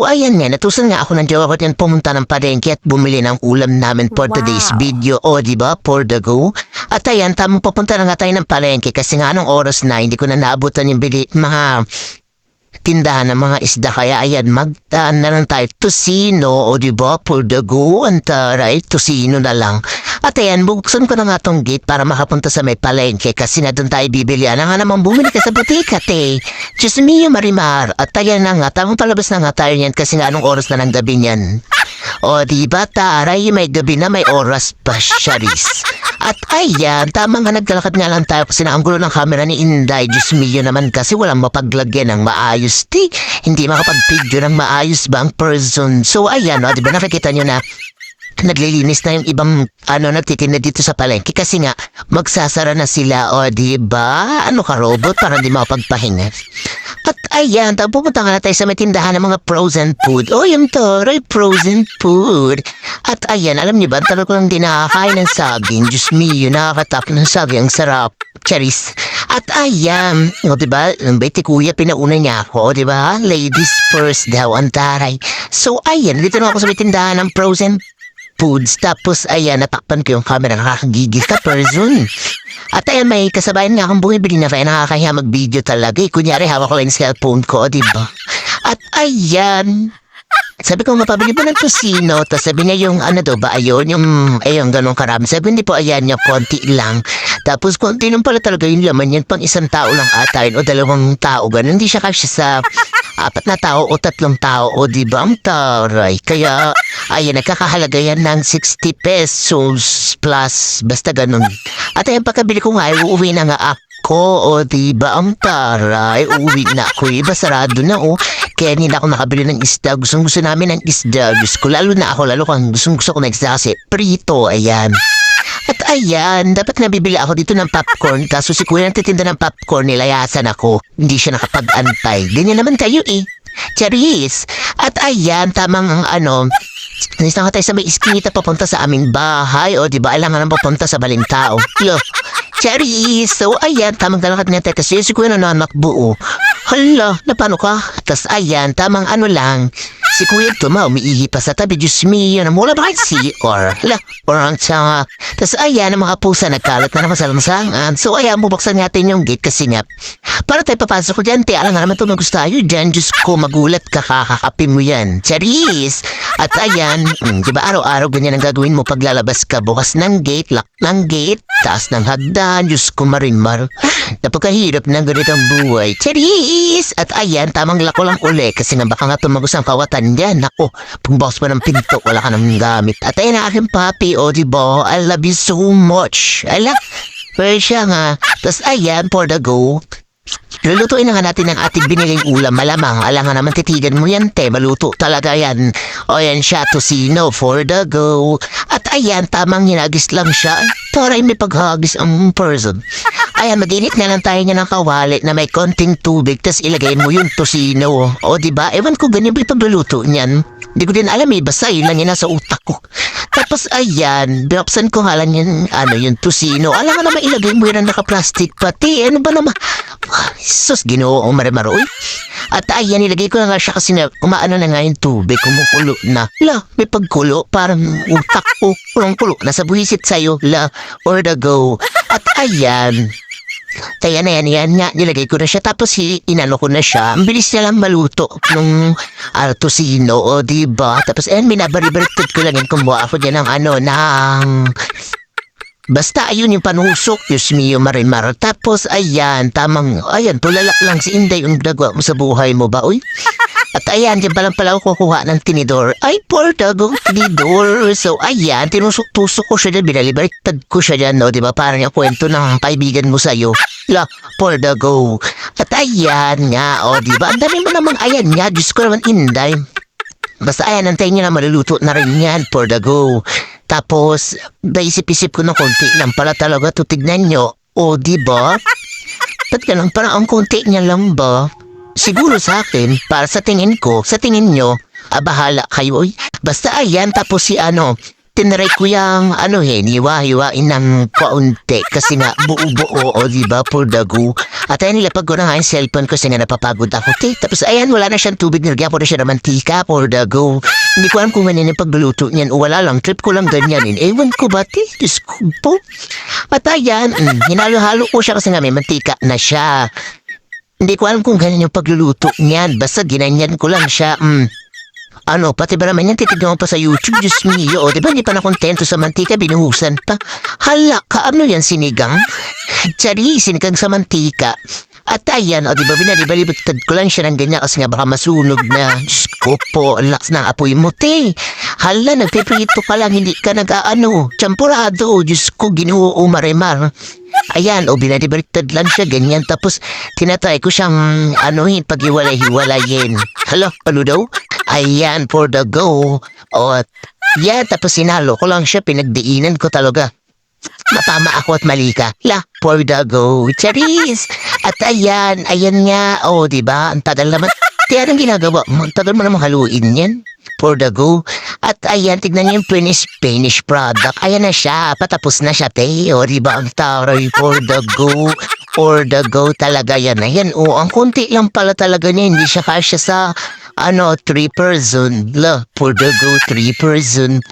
So ayan nga, natusan nga ako ng jowa ko yan pumunta ng palengke at bumili ng ulam namin for today's video. O diba, for the go. At ayan, tamang papunta na nga tayo ng palengke kasi nga anong oras na, hindi ko na naabutan yung mga tindahan ng mga isda. Kaya ayan, magdaan na lang tayo. Tocino, o diba, for the go. Antaray, tocino na lang. At ayan, buksan ko na nga tong gate para makapunta sa may palengke kasi na doon tayo bibili. Ano nga naman bumili ka sa butika, te? Diyos mio, Marimar. At ayan na nga, tamang palabas na nga tayo yan kasi nga anong oras na ng gabi niyan. O diba, taray, may gabi na may oras pa, Charis. At ayan, tama nga naglalakad nga lang tayo kasi na ang gulo ng camera ni Inday. Diyos mio naman kasi walang mapaglagyan ng maayos, te. Hindi makapag-video ng maayos ba ang person. So ayan, o, diba nakikita nyo na naglilinis na yung ibang nagtitinda dito sa palengke kasi nga magsasara na sila, o diba? Ano ka, robot, para hindi makapagpahinga. At ayan, pupunta nga na tayo sa may tindahan ng mga frozen food. O yung taray, frozen food. At ayan, alam niyo ba, talaga ko lang din nakakain ng saging. Diyos mio, nakakatap ng saging, ang sarap. Charis. At ayan, o diba, beti kuya, pinauna niya ako, o diba? Ladies first daw, ang taray. So ayan, dito na ako sa may tindahan ng frozen foods. Tapos ayan, natakpan ko yung camera, nakakagigil ka person. At ayan, may kasabayan nga akong bumibili na kaya nakakahiya mag-video talaga. Kunyari, hawak ko lang yung cellphone ko, diba? At ayan, sabi ko, mapabili ba ng tocino? Tapos sabi niya yung daw ba, ayun, yung ganun karami. Sabi hindi po, ayan niya, konti lang. Tapos konti lang pala talaga yung laman yan, pang isang tao lang atain o dalawang tao, ganun. Hindi siya kasi sa 4 na tao o 3 tao, o diba? Ang taray. Kaya, ayan, nagkakahalaga yan ng 60 pesos plus, basta ganun. At ayan, pagkabili ko nga, uuwi na nga ako, o diba? Ang taray, uuwi na ako, iba sarado na, o. Kaya hindi na ako nakabili ng isda. Gusto namin ng isda. Gusto ko, lalo kang gusto ko ng isda kasi prito, ayan. At ayan, dapat nabibili ako dito ng popcorn. Kaso si kuya nagtitinda ng popcorn, nilayasan ako. Hindi siya nakapag-antay. Ganyan naman kayo eh. Charis. At ayan, tamang nalis na nga tayo sa may iskinita papunta sa aming bahay. O diba, alangan na papunta sa Balintao. Yo, Charis. So ayan, tamang galakad nga tayo kasi si kuya nanakbuo. Hala, na paano ka? Tas ayan, tamang lang. Si kuya Tuma, umiihi pa sa tabi. Diyos mio, namula ba kayo CR? Hala, parang tsanga. Tas ayan, ang mga pusa nagkalat na naman sa lamsangan. So ayan, bubuksan natin yung gate kasi nga. Para tayo papasok ko dyan, te, alam nga naman tumagos tayo dyan. Diyos ko, magulat ka, kakakapin mo yan. Charis! At ayan, diba araw-araw ganyan ang gagawin mo pag lalabas ka. Bukas ng gate, lock ng gate, taas ng hagdan. Diyos ko, Marimar. Napakahirap ng ganitong buhay. Charis! At ayan, tamang lako lang uli kasi nga baka nga tumagos ang kawatan dyan. Ako, pagbukas mo ng pinto, wala ka nang gamit. At ayan ang aking papi, o diba? I love you so much. Pero siya nga. Tapos ayan, for the go. Lulutuin na nga natin ang ating biniling ulam. Malamang, alam nga naman titigan mo yan, te. Maluto talaga yan. O yan siya, tocino for the go. At ayan, tamang hinagis lang siya. Taray, may paghagis ang person. Ayan, mag-init na lang tayo niya ng kawali na may konting tubig. Tapos ilagay mo yung tocino. O diba? Ewan ko ganyan ba yung pagluluto niyan. Hindi ko din alam eh. Basta yun lang yun nasa utak ko. Tapos ayan, binuksan ko nga lang yung, yung tocino. Alam nga naman ilagay mo yan ang naka-plastic pati. Ano ba naman? Sus, Ginoo, Marimar, uy. At ayan, nilagay ko na nga siya kasi na umaano na nga yung tubig, kumukulo na. La, may pagkulo, parang utak ko, kulong-kulo. Nasa buhisit sa'yo, la, or the go. At ayan, kaya na yan nga, nilagay ko na siya. Tapos inano ko na siya. Ang bilis niya lang maluto nung tocino, o diba? Tapos ayan, binabaribaritod ko lang yan. Kumuha ako dyan ng basta ayun yung panusok, Diyos mio, Marimar. Tapos ayan, tulala lang si Inday yung nagawa mo sa buhay mo ba, uy? At ayan, dyan pala ako kukuha ng tinidor. Ay, portagong tinidor. So ayan, tinusok-tusok ko siya dyan, binalibariktad ko siya dyan, no? Diba? Parang yung kwento ng kaibigan mo sa'yo. La, portago. At ayan nga, o diba? Ang dami mo namang ayan nga, Diyos ko naman, Inday. Basta ayan, antayin nyo na maluluto na rin yan, portago. Tapos, naisip-isip ko na konti lang pala talaga to, tignan nyo. O, diba? Ba't ganun? Parang ang konti niya lang ba? Siguro sa akin, para sa tingin ko, sa tingin nyo, bahala kayo. Basta ayan, tapos si tinry ko yung hiwa-hiwain ng kaunti kasi nga buo-buo, o diba, for the go. At ayan, nilapag ko na nga yung cellphone ko kasi nga napapagod ako, te. Tapos ayan, wala na siyang tubig, nilagyan ko na siya ng mantika for the go. Hindi ko alam kung ganyan yung pagluluto niyan o wala lang, trip ko lang ganyanin. Ewan ko ba, te? Diyos ko po. At ayan, hinalo-halo ko siya kasi nga may mantika na siya. Hindi ko alam kung ganyan yung pagluluto niyan. Basta ginanyan ko lang siya. Ano, pati ba naman yan titignan mo pa sa YouTube? Diyos mio, o diba hindi pa nakontento sa mantika, binuhusan pa. Hala ka, ano yan, sinigang? Tsari, sinigang sa mantika. At ayan, o diba, binalibalibutad ko lang siya ng ganyan kasi nga baka masunog na. Diyos ko po, ang lakas ng apoy mo, te. Hala, nagpiprito ka lang, hindi ka nag-aano. Champurado, Diyos ko, ginuo marimar. Ayan, o binalibalitad lang siya, ganyan. Tapos, tinatry ko siyang, pag-hiwalay-hiwalayin. Hala, ano daw? Ayan, for the go. O, yeah, tapos sinalo ko lang siya, pinagdiinan ko talaga. Matama ako at mali ka. La, for the go. Charis! At ayan nga. O, diba? Ang tagal naman. Kaya anong ginagawa mo? Ang tagal mo naman haluin yan. For the go. At ayan, tignan niyo yung finished product. Ayan na siya. Patapos na siya, te. O, diba? Ang taray for the go. For the go talaga yan. Ayan, o, ang konti lang pala talaga niya. Hindi siya kasya sa 3 person. La, for the go, 3 person.